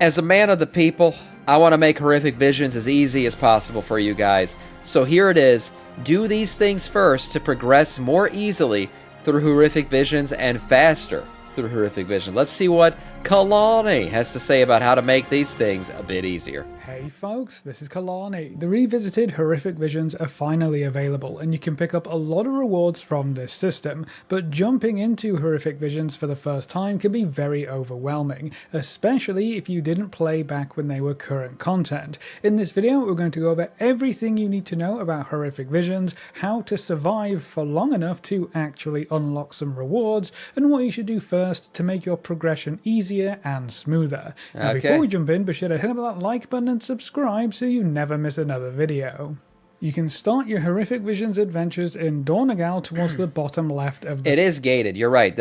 As a man of the people, I want to make horrific visions as easy as possible for you guys. So here it is. Do these things first to progress more easily through horrific visions and faster through horrific visions. Let's see what Kalani has to say about how to make these things a bit easier. Hey folks, this is Kalani. The revisited horrific visions are finally available and you can pick up a lot of rewards from this system, but jumping into horrific visions for the first time can be very overwhelming, especially if you didn't play back when they were current content. In this video we're going to go over everything you need to know about horrific visions, how to survive for long enough to actually unlock some rewards, and what you should do first to make your progression easier and smoother. Now before we jump in, be sure to hit that like button and subscribe so you never miss another video. You can start your horrific visions adventures in Dornagal towards the bottom left of the... It is gated, you're right.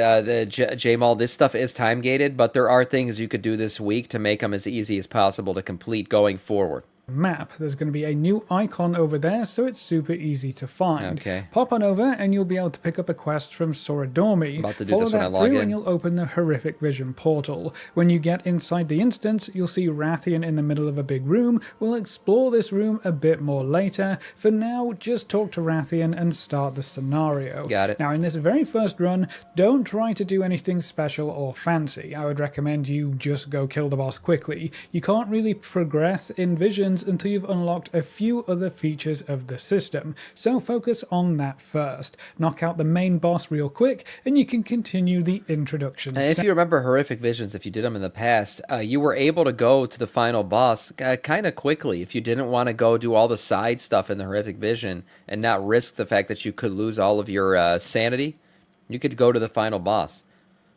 J-Mal, this stuff is time gated, but there are things you could do this week to make them as easy as possible to complete going forward. Map. There's going to be a new icon over there, so it's super easy to find. Okay. Pop on over and you'll be able to pick up a quest from Soradormi. About to do this when I log in. And you'll open the horrific vision portal. When you get inside the instance, you'll see Rathian in the middle of a big room. We'll explore this room a bit more later. For now, just talk to Rathian and start the scenario. Got it. Now, in this very first run, don't try to do anything special or fancy. I would recommend you just go kill the boss quickly. You can't really progress in visions until you've unlocked a few other features of the system, so focus on that first. Knock out the main boss real quick and you can continue the introduction. If you remember horrific visions, if you did them in the past, you were able to go to the final boss kind of quickly if you didn't want to go do all the side stuff in the horrific vision and not risk the fact that you could lose all of your sanity. You could go to the final boss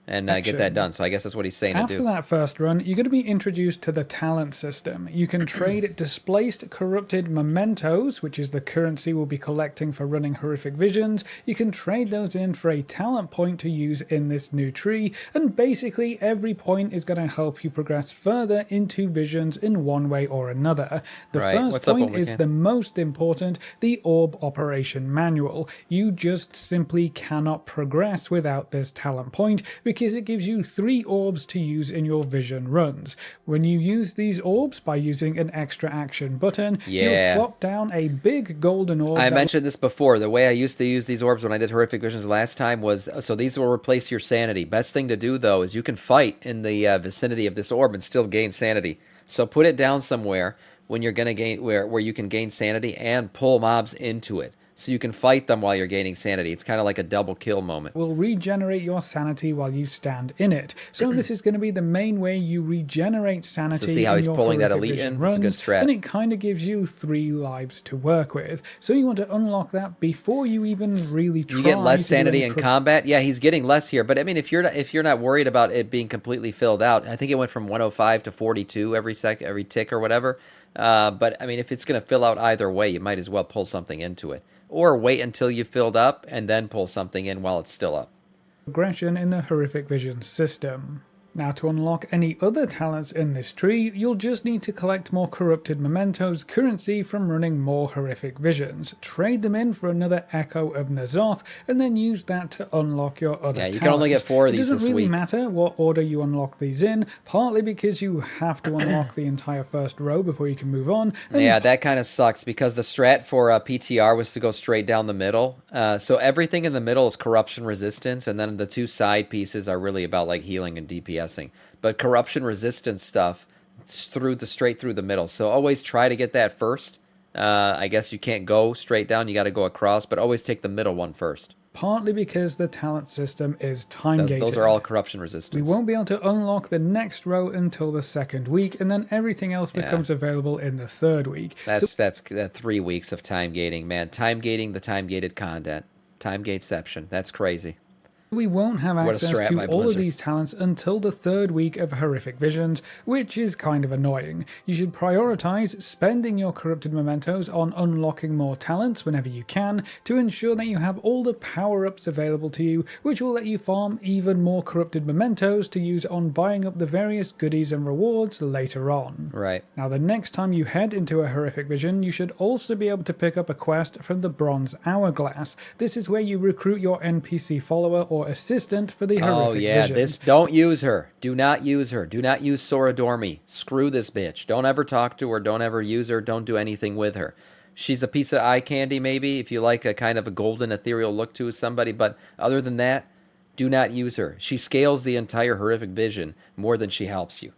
and get that done. So I guess that's what he's saying to do. After that first run, you're going to be introduced to the talent system. You can trade displaced corrupted mementos, which is the currency we'll be collecting for running horrific visions. You can trade those in for a talent point to use in this new tree, and basically every point is going to help you progress further into visions in one way or another. The first point is the most important, the orb operation manual. You just simply cannot progress without this talent point, because it gives you 3 orbs to use in your vision runs. When you use these orbs by using an extra action button, you'll plop down a big golden orb. I mentioned this before. The way I used to use these orbs when I did horrific visions last time was, so these will replace your sanity. Best thing to do though is you can fight in the vicinity of this orb and still gain sanity. So put it down somewhere when you're gonna gain where you can gain sanity and pull mobs into it, so you can fight them while you're gaining sanity. It's kind of like a double kill moment. Will regenerate your sanity while you stand in it. So this is going to be the main way you regenerate sanity. So see how he's pulling that elite in? That's a good strat. And it kind of gives you 3 lives to work with. So you want to unlock that before you even really try. You get less sanity in combat. Yeah, he's getting less here. But I mean, if you're not worried about it being completely filled out, I think it went from 105 to 42 every tick or whatever. But I mean, if it's going to fill out either way, you might as well pull something into it. Or wait until you've filled up and then pull something in while it's still up. Progression in the horrific vision system. Now, to unlock any other talents in this tree, you'll just need to collect more corrupted mementos currency from running more horrific visions. Trade them in for another Echo of Nazoth, and then use that to unlock your other talents. You can only get 4 of these this week. It doesn't really matter what order you unlock these in, partly because you have to unlock the entire first row before you can move on. Yeah, that kind of sucks, because the strat for PTR was to go straight down the middle. So everything in the middle is corruption resistance, and then the 2 side pieces are really about like healing and DPS. But corruption resistance stuff straight through the middle. So always try to get that first. I guess you can't go straight down. You got to go across, but always take the middle one first. Partly because the talent system is time-gated. Those are all corruption resistance. We won't be able to unlock the next row until the 2nd week, and then everything else becomes available in the 3rd week. That's 3 weeks of time gating, man. Time gating the time gated content. Time gateception. That's crazy. We won't have access to all of these talents until the 3rd week of horrific visions, which is kind of annoying. You should prioritize spending your corrupted mementos on unlocking more talents whenever you can, to ensure that you have all the power-ups available to you, which will let you farm even more corrupted mementos to use on buying up the various goodies and rewards later on. Right. Now, the next time you head into a horrific vision, you should also be able to pick up a quest from the Bronze Hourglass. This is where you recruit your NPC follower or or assistant for the Oh horrific yeah, visions. don't use her. Do not use her. Do not use Sora Dormy. Screw this bitch. Don't ever talk to her. Don't ever use her. Don't do anything with her. She's a piece of eye candy maybe if you like a kind of a golden ethereal look to somebody, but other than that, do not use her. She scales the entire horrific vision more than she helps you.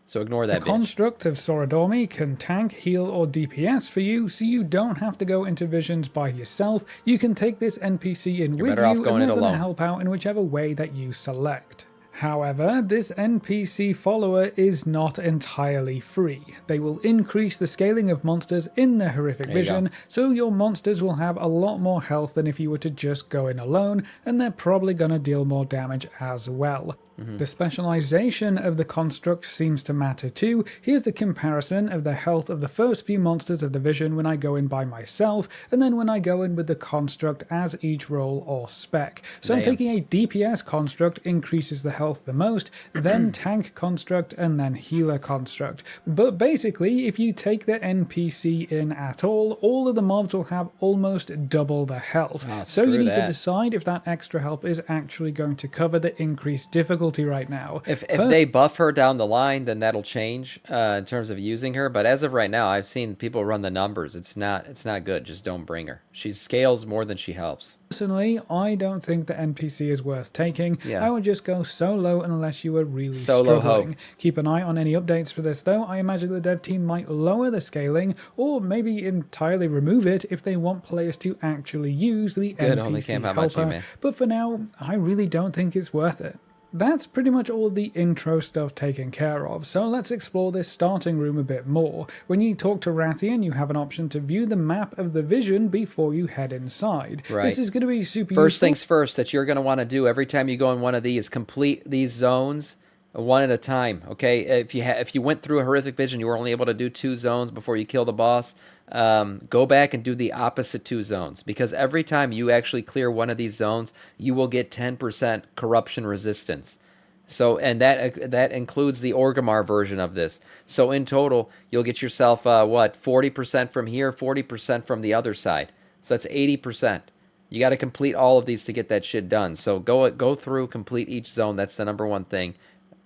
So ignore that The bitch. construct of Soradormi can tank, heal, or DPS for you, so you don't have to go into visions by yourself. You can take this NPC in with better off you, going and they're it going to alone. help out in whichever way that you select. However, this NPC follower is not entirely free. They will increase the scaling of monsters in the horrific vision, so your monsters will have a lot more health than if you were to just go in alone, and they're probably going to deal more damage as well. The specialization of the construct seems to matter too. Here's a comparison of the health of the first few monsters of the vision when I go in by myself, and then when I go in with the construct as each role or spec. So I'm taking a DPS construct, increases the health the most, then tank construct, and then healer construct. But basically, if you take the NPC in at all of the mobs will have almost double the health. So you need to decide if that extra help is actually going to cover the increased difficulty right now. If they buff her down the line, then that'll change in terms of using her. But as of right now, I've seen people run the numbers. It's not good. Just don't bring her. She scales more than she helps. Personally, I don't think the NPC is worth taking. Yeah. I would just go solo unless you were really Solo struggling. ho. Keep an eye on any updates for this though. I imagine the dev team might lower the scaling or maybe entirely remove it if they want players to actually use the NPC helper. But for now, I really don't think it's worth it. That's pretty much all of the intro stuff taken care of, so let's explore this starting room a bit more. When you talk to Rathian, you have an option to view the map of the vision before you head inside. Right. This is going to be super useful. First things first that you're going to want to do every time you go in one of these, complete these zones one at a time, okay? If you went through a horrific vision, you were only able to do 2 zones before you kill the boss, go back and do the opposite 2 zones, because every time you actually clear one of these zones, you will get 10% corruption resistance. So, and that includes the Orgrimmar version of this. So in total, you'll get yourself 40% from here, 40% from the other side. So that's 80%. You got to complete all of these to get that shit done. So go through, complete each zone. That's the number one thing.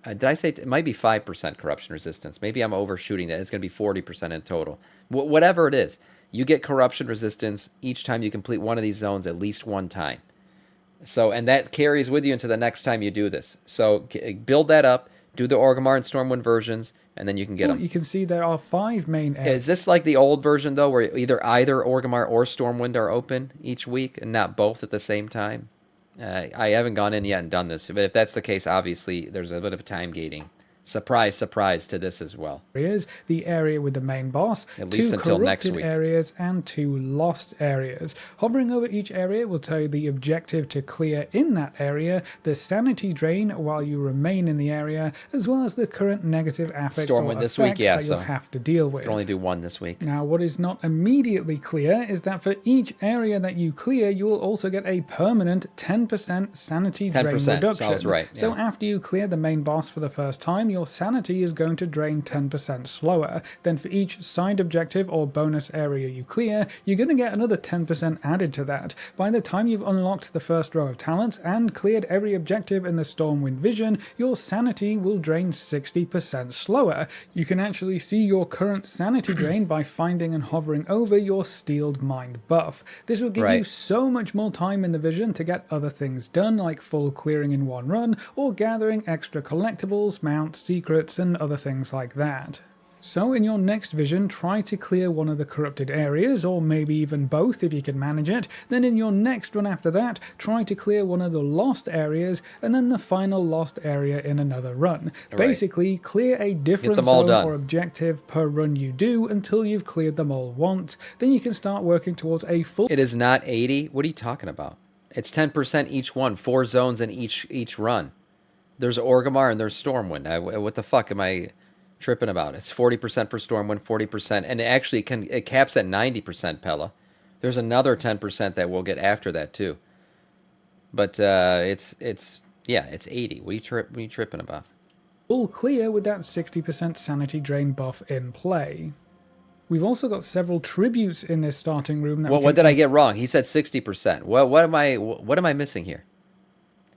Did I say it might be 5% corruption resistance? Maybe I'm overshooting that. It's going to be 40% in total. Whatever it is, you get corruption resistance each time you complete one of these zones at least one time. So, and that carries with you into the next time you do this. So build that up, do the Orgrimmar and Stormwind versions, and then you can get them. You can see there are 5 main areas. Is this like the old version, though, where either Orgrimmar or Stormwind are open each week and not both at the same time? I haven't gone in yet and done this, but if that's the case, obviously there's a bit of a time gating. Surprise, surprise to this as well. The area with the main boss, at least 2 until next corrupted week. areas, and 2 lost areas. Hovering over each area will tell you the objective to clear in that area, the sanity drain while you remain in the area, as well as the current negative affects Stormwind this week, that you'll have to deal with. You can only do 1 this week. Now, what is not immediately clear is that for each area that you clear, you will also get a permanent 10% sanity drain reduction. Sounds right. Yeah. So after you clear the main boss for the first time, your sanity is going to drain 10% slower. Then for each side objective or bonus area you clear, you're going to get another 10% added to that. By the time you've unlocked the first row of talents and cleared every objective in the Stormwind vision, your sanity will drain 60% slower. You can actually see your current sanity drain by finding and hovering over your Steeled Mind buff. This will give you so much more time in the vision to get other things done, like full clearing in one run, or gathering extra collectibles, mounts, secrets, and other things like that. So in your next vision, try to clear one of the corrupted areas, or maybe even both if you can manage it. Then in your next run after that, try to clear one of the lost areas, and then the final lost area in another run. Basically, clear a different zone or objective per run you do until you've cleared them all once. Then you can start working towards a full... It is not 80? What are you talking about? It's 10% each one, 4 zones in each run. There's Orgrimmar and there's Stormwind. What the fuck am I tripping about? It's 40% for Stormwind, 40%, and it caps at 90%, Pella. There's another 10% that we'll get after that too. But it's 80. What are you tripping about? Full clear with that 60% sanity drain buff in play. We've also got several tributes in this starting room. What did I get wrong? He said 60%. What am I missing here?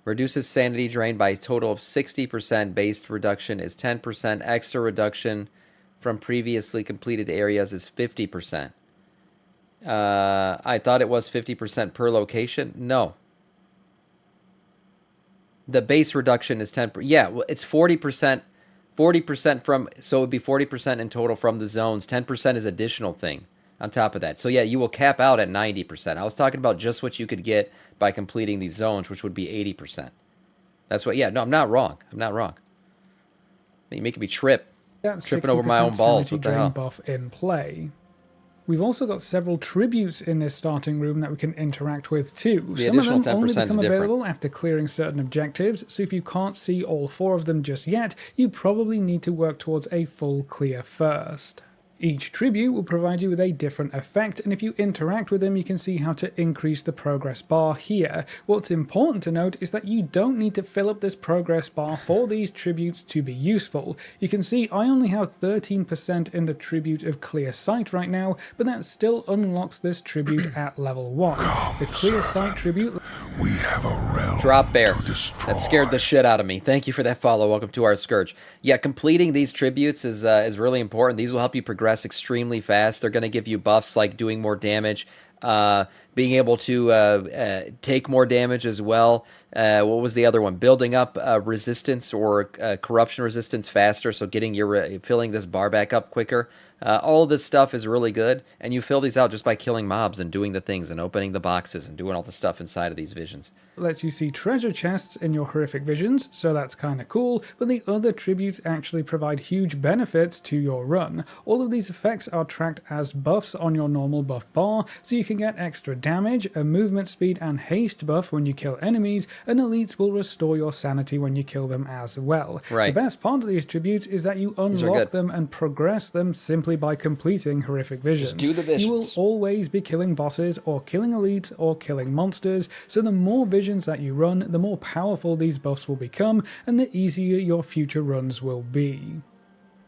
Reduces sanity drain by a total of 60%. Base reduction is 10%. Extra reduction from previously completed areas is 50%. I thought it was 50% per location. No. The base reduction is 10%. Yeah, well, it's 40%. 40% from, so it would be 40% in total from the zones. 10% is additional thing on top of that. So yeah, you will cap out at 90%. I was talking about just what you could get by completing these zones, which would be 80%. That's what, yeah, no, I'm not wrong. I'm not wrong. You're making me trip. That Tripping over my own 60% balls. sanity What the drain hell? buff in play. We've also got several tributes in this starting room that we can interact with too. The Some of additional them only 10% is become different. available after clearing certain objectives, so if you can't see all 4 of them just yet, you probably need to work towards a full clear first. Each tribute will provide you with a different effect, and if you interact with them you can see how to increase the progress bar here. What's important to note is that you don't need to fill up this progress bar for these tributes to be useful. You can see I only have 13% in the tribute of Clear Sight right now, but that still unlocks this tribute at level 1. The Clear Sight tribute... We have a realm Drop bear. to destroy. That scared the shit out of me. Thank you for that follow. Welcome to our Scourge. Yeah, completing these tributes is really important. These will help you progress extremely fast. They're going to give you buffs like doing more damage, being able to take more damage as well. What was the other one? Building up resistance or corruption resistance faster, so getting your filling this bar back up quicker. All of this stuff is really good, and you fill these out just by killing mobs and doing the things and opening the boxes and doing all the stuff inside of these visions. lets you see treasure chests in your horrific visions, so that's kinda cool, but the other tributes actually provide huge benefits to your run. All of these effects are tracked as buffs on your normal buff bar, so you can get extra damage, a movement speed and haste buff when you kill enemies, and elites will restore your sanity when you kill them as well. Right. The best part of these tributes is that you unlock them and progress them simply by completing horrific visions. Just do the visions. You will always be killing bosses or killing elites or killing monsters, so the more visions that you run, the more powerful these buffs will become and the easier your future runs will be.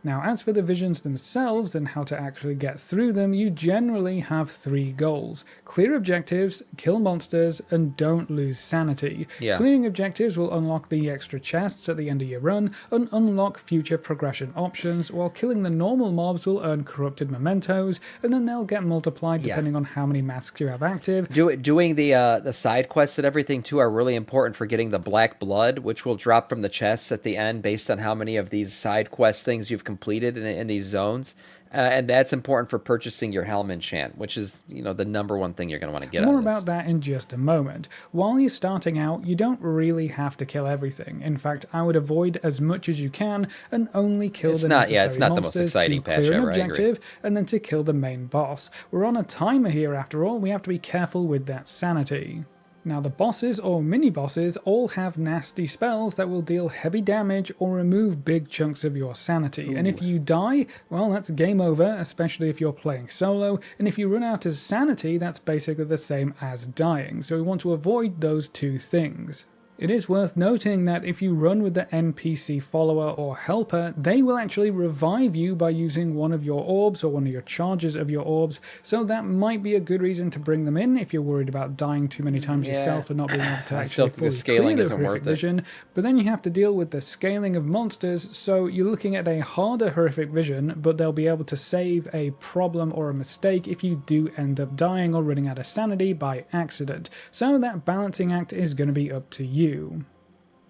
Now, as for the visions themselves and how to actually get through them, you generally have 3 goals. Clear objectives, kill monsters, and don't lose sanity. Yeah. Clearing objectives will unlock the extra chests at the end of your run and unlock future progression options, while killing the normal mobs will earn corrupted mementos, and then they'll get multiplied depending on how many masks you have active. Doing the side quests and everything too are really important for getting the black blood, which will drop from the chests at the end based on how many of these side quest things you've completed in these zones. And that's important for purchasing your helm enchant, which is, the number one thing you're going to want to get out More of this. about that in just a moment. While you're starting out, you don't really have to kill everything. In fact, I would avoid as much as you can and only kill It's the not- necessary yeah, it's not the most monsters exciting to patch clear an ever, I agree. objective and then to kill the main boss. We're on a timer here after all, we have to be careful with that sanity. Now the bosses or mini-bosses all have nasty spells that will deal heavy damage or remove big chunks of your sanity. And if you die, well, that's game over, especially if you're playing solo. And if you run out of sanity, that's basically the same as dying. So we want to avoid those two things. It is worth noting that if you run with the NPC follower or helper, they will actually revive you by using one of your orbs or one of your charges of your orbs, so that might be a good reason to bring them in if you're worried about dying too many times yourself and not being able to I still actually think fully the scaling clear the isn't horrific worth it. vision. But then you have to deal with the scaling of monsters, so you're looking at a harder horrific vision, but they'll be able to save a problem or a mistake if you do end up dying or running out of sanity by accident. So that balancing act is going to be up to you.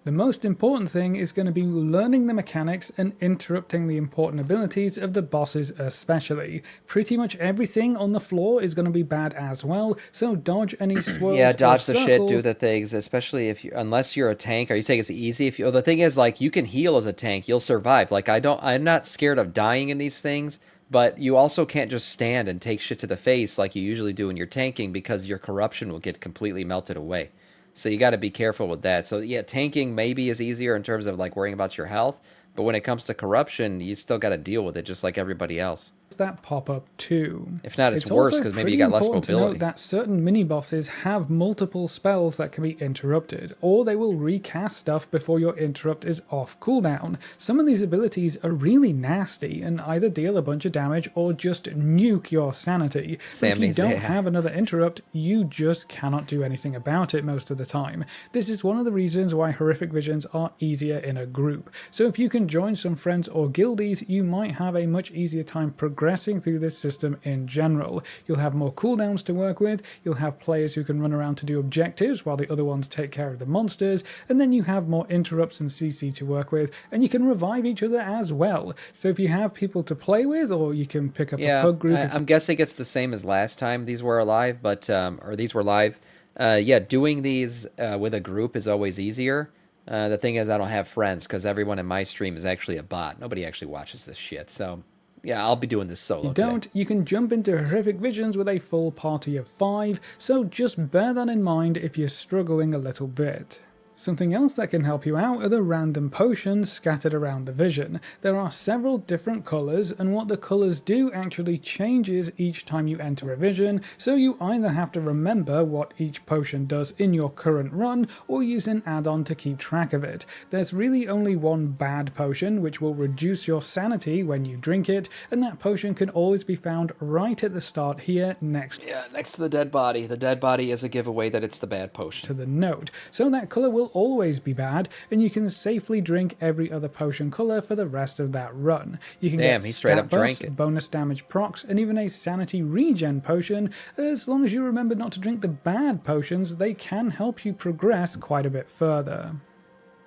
The most important thing is going to be learning the mechanics and interrupting the important abilities of the bosses especially. Pretty much everything on the floor is going to be bad as well, so dodge any swirls. Yeah, dodge or the shit, circles. do the things, especially unless you're a tank. Are you saying it's easy? The thing is, like, you can heal as a tank, you'll survive. Like, I'm not scared of dying in these things, but you also can't just stand and take shit to the face like you usually do when you're tanking, because your corruption will get completely melted away. So you got to be careful with that. So yeah, tanking maybe is easier in terms of like worrying about your health, but when it comes to corruption, you still got to deal with it just like everybody else. that pop up too. If not, it's worse because maybe you got less mobility. To note that certain mini bosses have multiple spells that can be interrupted, or they will recast stuff before your interrupt is off cooldown. Some of these abilities are really nasty and either deal a bunch of damage or just nuke your sanity. If you don't have another interrupt, you just cannot do anything about it most of the time. This is one of the reasons why horrific visions are easier in a group. So if you can join some friends or guildies, you might have a much easier time progressing through this system in general. You'll have more cooldowns to work with, you'll have players who can run around to do objectives while the other ones take care of the monsters, and then you have more interrupts and CC to work with, and you can revive each other as well. So if you have people to play with, or you can pick up a pug group. I'm guessing it's the same as last time these were alive, but or these were live. Yeah, doing these with a group is always easier. The thing is, I don't have friends because everyone in my stream is actually a bot. Nobody actually watches this shit, so yeah, I'll be doing this solo. You can jump into horrific visions with a full party of 5, so just bear that in mind if you're struggling a little bit. Something else that can help you out are the random potions scattered around the vision. There are several different colours, and what the colours do actually changes each time you enter a vision, so you either have to remember what each potion does in your current run, or use an add-on to keep track of it. There's really only one bad potion, which will reduce your sanity when you drink it, and that potion can always be found right at the start here next to the dead body. The dead body is a giveaway that it's the bad potion. To the note. So that colour will always be bad, and you can safely drink every other potion colour for the rest of that run. You can get he straight up drank it. Bonus damage procs, and even a sanity regen potion. As long as you remember not to drink the bad potions, they can help you progress quite a bit further.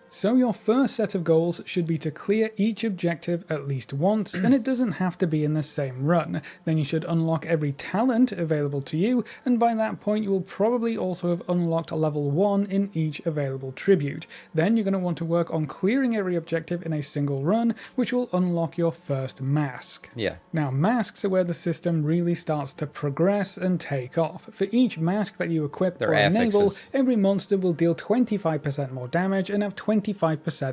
So your first set of goals should be to clear each objective at least once, and it doesn't have to be in the same run. Then you should unlock every talent available to you, and by that point you will probably also have unlocked level 1 in each available tribute. Then you're going to want to work on clearing every objective in a single run, which will unlock your first mask. Now masks are where the system really starts to progress and take off. For each mask that you equip or enable, every monster will deal 25% more damage and have 25%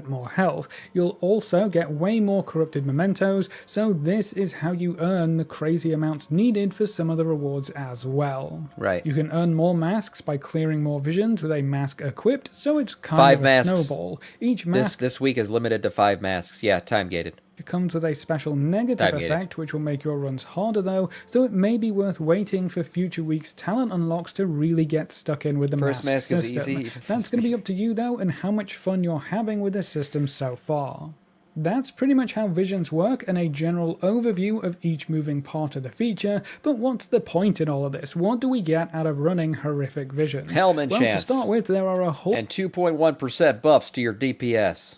more health. You'll also get way more corrupted mementos, so this is how you earn the crazy amounts needed for some of the rewards as well. You can earn more masks by clearing more visions with a mask equipped, so it's kind of a snowball. Each mask this week is limited to 5 masks. Yeah, time gated. It comes with a special negative effect, which will make your runs harder though, so it may be worth waiting for future weeks' talent unlocks to really get stuck in with the mask system. Is easy. That's going to be up to you though, and how much fun you're having with the system so far. That's pretty much how visions work and a general overview of each moving part of the feature, but what's the point in all of this? What do we get out of running horrific visions? Helm enchants. Well, to start with, there are a whole... and 2.1% buffs to your DPS.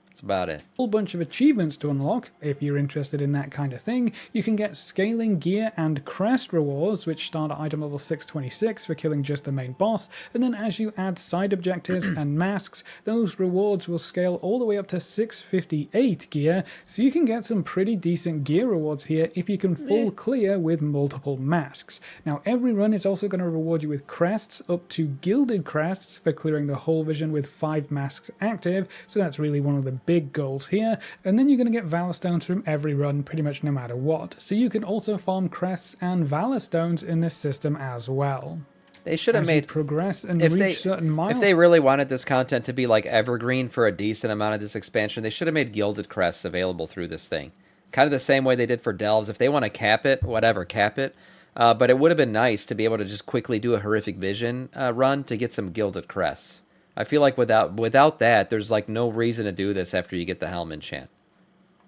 That's about it. Whole bunch of achievements to unlock. If you're interested in that kind of thing, you can get scaling gear and crest rewards, which start at item level 626 for killing just the main boss, and then as you add side objectives and masks, those rewards will scale all the way up to 658 gear, so you can get some pretty decent gear rewards here if you can full clear with multiple masks. Now every run is also going to reward you with crests, up to gilded crests for clearing the whole vision with 5 masks active, so that's really one of the big goals here, and then you're going to get Valor Stones from every run pretty much no matter what, so you can also farm crests and Valor Stones in this system as well. They should have made progress and reach certain milestones. If they really wanted this content to be like evergreen for a decent amount of this expansion, they should have made gilded crests available through this thing. Kind of the same way they did for delves. If they want to cap it, whatever, cap it. But it would have been nice to be able to just quickly do a horrific vision run to get some gilded crests. I feel like without that, there's like no reason to do this after you get the helm enchant.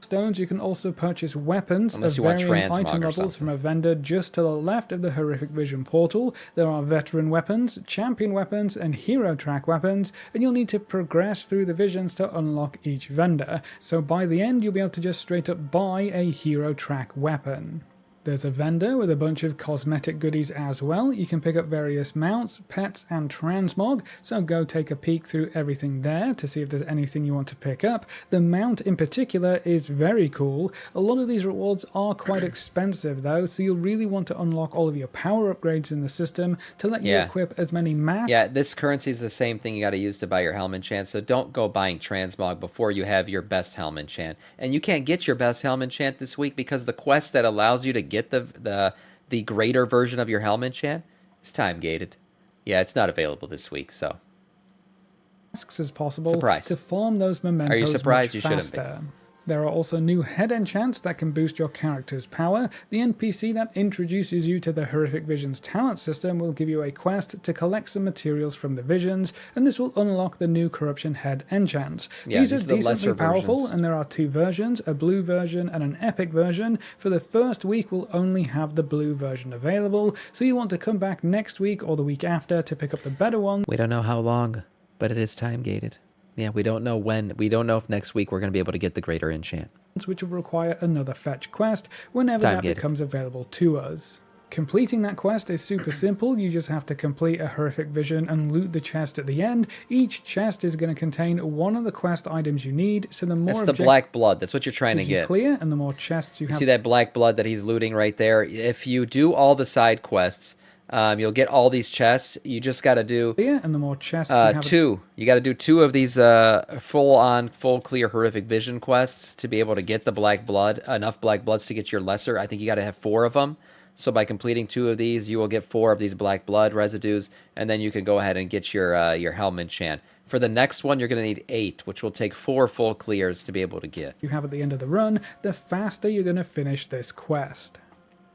Stones, you can also purchase weapons of varying item levels from a vendor just to the left of the Horrific Vision portal. There are veteran weapons, champion weapons, and hero track weapons, and you'll need to progress through the visions to unlock each vendor. So by the end, you'll be able to just straight up buy a hero track weapon. There's a vendor with a bunch of cosmetic goodies as well. You can pick up various mounts, pets, and transmog, so go take a peek through everything there to see if there's anything you want to pick up. The mount in particular is very cool. A lot of these rewards are quite expensive though, so you'll really want to unlock all of your power upgrades in the system to let you equip as many masks. Yeah, this currency is the same thing you got to use to buy your helm enchant, so don't go buying transmog before you have your best helm enchant. And you can't get your best helm enchant this week because the quest that allows you to get the greater version of your helm enchant is time gated. Yeah, it's not available this week, so As possible surprise. To farm those mementos. Are you surprised? Much You shouldn't faster. There are also new head enchants that can boost your character's power. The NPC that introduces you to the Horrific Visions talent system will give you a quest to collect some materials from the visions, and this will unlock the new corruption head enchants. Yeah, these are the lesser decently powerful, versions. and there are two versions, a blue version and an epic version. For the first week, we'll only have the blue version available, so you want to come back next week or the week after to pick up the better one. We don't know how long, but it is time gated. Yeah, we don't know when. We don't know if next week we're going to be able to get the greater enchant. Which will require another fetch quest whenever that becomes available to us. Completing that quest is super simple. You just have to complete a horrific vision and loot the chest at the end. Each chest is going to contain one of the quest items you need, so the more that's the black blood. That's what you're trying to get. Clear, and the more chests you have. See that black blood that he's looting right there? If you do all the side quests, you'll get all these chests. You just got to do and the more chests you have. two. You got to do 2 of these full clear horrific vision quests to be able to get the black blood. Enough black bloods to get your lesser. I think you got to have 4 of them. So by completing 2 of these, you will get 4 of these black blood residues, and then you can go ahead and get your helm enchant. For the next one, you're going to need 8, which will take 4 full clears to be able to get. You have at the end of the run, the faster you're going to finish this quest.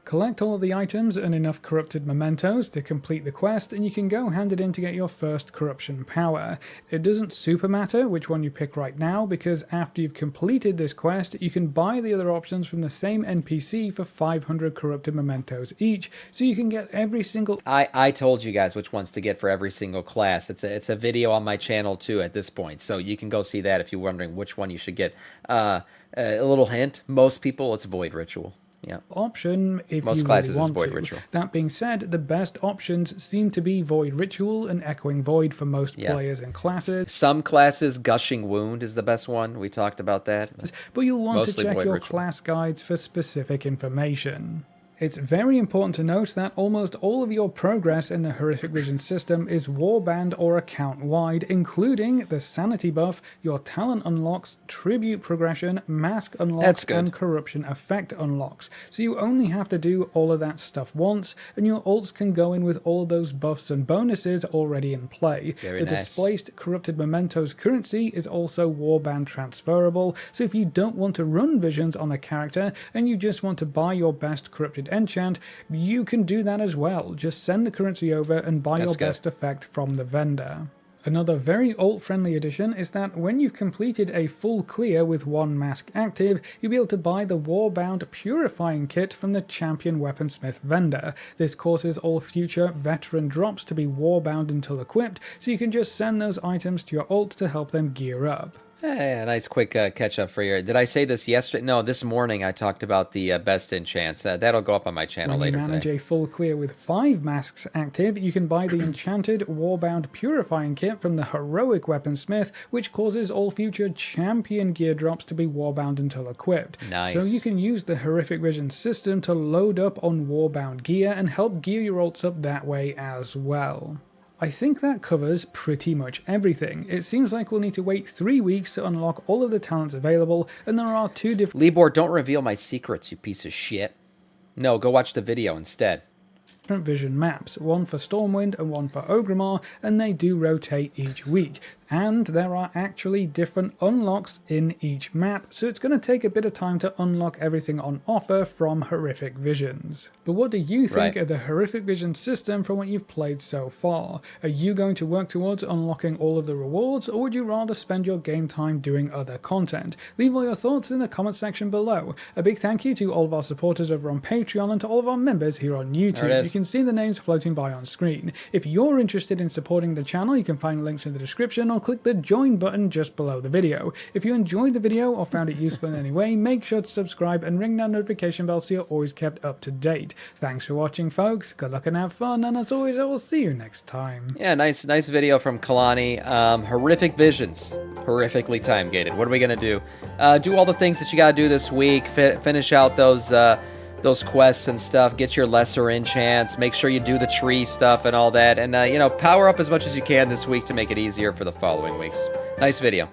Collect all of the items and enough corrupted mementos to complete the quest, and you can go hand it in to get your first corruption power. It doesn't super matter which one you pick right now, because after you've completed this quest, you can buy the other options from the same NPC for 500 corrupted mementos each, so you can get every single... I told you guys which ones to get for every single class. It's a video on my channel too at this point, so you can go see that if you're wondering which one you should get. A little hint, most people, it's Void Ritual. Yeah. Option if most you classes really want is Void to. Ritual. That being said, the best options seem to be Void Ritual and Echoing Void for most players and classes. Some classes, Gushing Wound is the best one. We talked about that. But you'll want to check Void your Ritual. class guides for specific information. It's very important to note that almost all of your progress in the Horrific Vision system is warband or account-wide, including the sanity buff, your talent unlocks, tribute progression, mask unlocks, and corruption effect unlocks. So you only have to do all of that stuff once, and your ults can go in with all of those buffs and bonuses already in play. Very the nice. displaced corrupted mementos currency is also warband transferable, so if you don't want to run visions on the character and you just want to buy your best corrupted enchant, you can do that as well. Just send the currency over and buy your best effect from the vendor. Another very alt-friendly addition is that when you've completed a full clear with 1 mask active, you'll be able to buy the Warbound Purifying Kit from the Champion Weaponsmith vendor. This causes all future veteran drops to be warbound until equipped, so you can just send those items to your ult to help them gear up. Hey, a nice quick catch up for you. Did I say this yesterday? No, this morning I talked about the best enchants. That'll go up on my channel later today. When you manage a full clear with 5 masks active, you can buy the enchanted Warbound Purifying Kit from the Heroic Weaponsmith, which causes all future champion gear drops to be warbound until equipped. Nice. So you can use the Horrific Vision system to load up on warbound gear and help gear your ults up that way as well. I think that covers pretty much everything. It seems like we'll need to wait 3 weeks to unlock all of the talents available, and there are 2 different... Libor, don't reveal my secrets, you piece of shit. No, go watch the video instead. Vision maps, one for Stormwind and one for Ogrimmar, and they do rotate each week. And there are actually different unlocks in each map, so it's going to take a bit of time to unlock everything on offer from Horrific Visions. But what do you think of the Horrific Vision system from what you've played so far? Are you going to work towards unlocking all of the rewards, or would you rather spend your game time doing other content? Leave all your thoughts in the comment section below. A big thank you to all of our supporters over on Patreon and to all of our members here on YouTube. You can see the names floating by on screen. If you're interested in supporting the channel, you can find links in the description or channel, click the join button just below the video. If you enjoyed the video or found it useful in any way, make sure to subscribe and ring that notification bell so you're always kept up to date. Thanks for watching, folks. Good luck and have fun, and as always, I will see you next time. Yeah, nice video from Kalani. Horrific visions. Horrifically time gated. What are we gonna do? Do all the things that you gotta do this week. Finish out those quests and stuff. Get your lesser enchants. Make sure you do the tree stuff and all that. And you know, power up as much as you can this week to make it easier for the following weeks. Nice video.